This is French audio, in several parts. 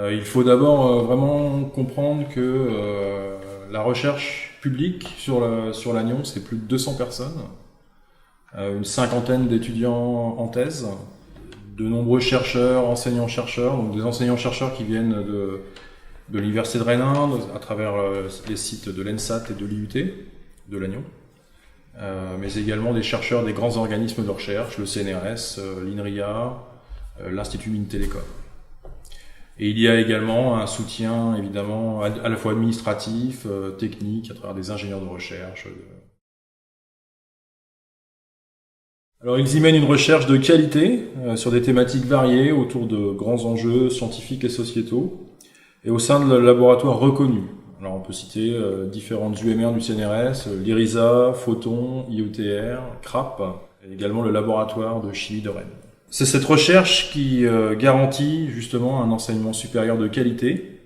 Il faut d'abord vraiment comprendre que la recherche publique sur l'anion, c'est plus de 200 personnes, une cinquantaine d'étudiants en thèse, de nombreux chercheurs, enseignants-chercheurs, donc des enseignants-chercheurs qui viennent de l'Université de Rennes à travers les sites de l'ENSAT et de l'IUT, de Lannion, mais également des chercheurs des grands organismes de recherche, le CNRS, l'INRIA, l'Institut Mines Télécom. Et il y a également un soutien évidemment à la fois administratif, technique, à travers des ingénieurs de recherche. Alors ils y mènent une recherche de qualité sur des thématiques variées autour de grands enjeux scientifiques et sociétaux, et au sein de laboratoires reconnus. Alors on peut citer différentes UMR du CNRS, l'IRISA, Photon, IETR, CRAP, et également le laboratoire de chimie de Rennes. C'est cette recherche qui garantit justement un enseignement supérieur de qualité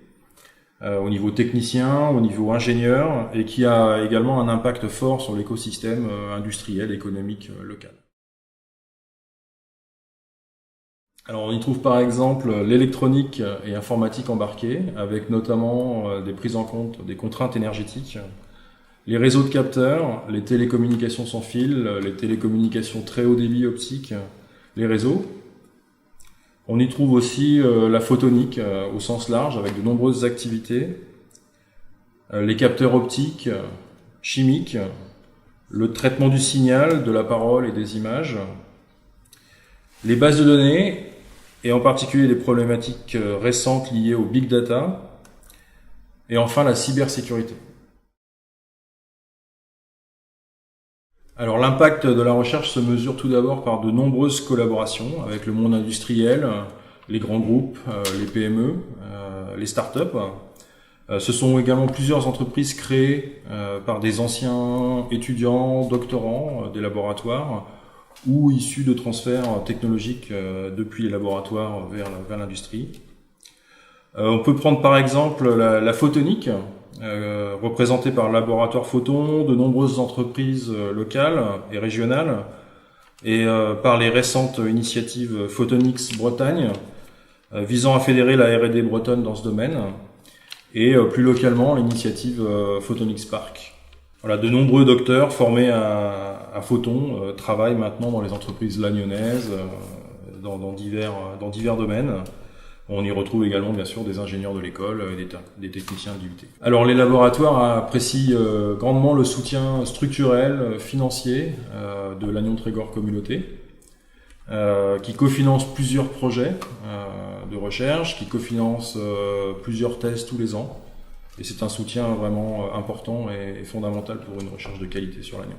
au niveau technicien, au niveau ingénieur, et qui a également un impact fort sur l'écosystème industriel, économique local. Alors on y trouve par exemple l'électronique et informatique embarquée, avec notamment des prises en compte des contraintes énergétiques, les réseaux de capteurs, les télécommunications sans fil, les télécommunications très haut débit optique, les réseaux. On y trouve aussi la photonique au sens large, avec de nombreuses activités, les capteurs optiques, chimiques, le traitement du signal, de la parole et des images, les bases de données, et en particulier les problématiques récentes liées au big data, et enfin la cybersécurité. Alors l'impact de la recherche se mesure tout d'abord par de nombreuses collaborations avec le monde industriel, les grands groupes, les PME, les startups. Ce sont également plusieurs entreprises créées par des anciens étudiants, doctorants des laboratoires, ou issus de transferts technologiques depuis les laboratoires vers l'industrie. On peut prendre par exemple la photonique, représentée par le laboratoire Photon, de nombreuses entreprises locales et régionales, et par les récentes initiatives Photonics Bretagne, visant à fédérer la R&D bretonne dans ce domaine, et plus localement l'initiative Photonics Park. Voilà, de nombreux docteurs formés à Photon travaillent maintenant dans les entreprises lagnonnaises, dans divers domaines. On y retrouve également bien sûr des ingénieurs de l'école, des techniciens de l'IUT. Alors les laboratoires apprécient grandement le soutien structurel, financier de Lannion Trégor Communauté, qui cofinance plusieurs projets de recherche, qui cofinance plusieurs thèses tous les ans. Et c'est un soutien vraiment important et fondamental pour une recherche de qualité sur Lannion.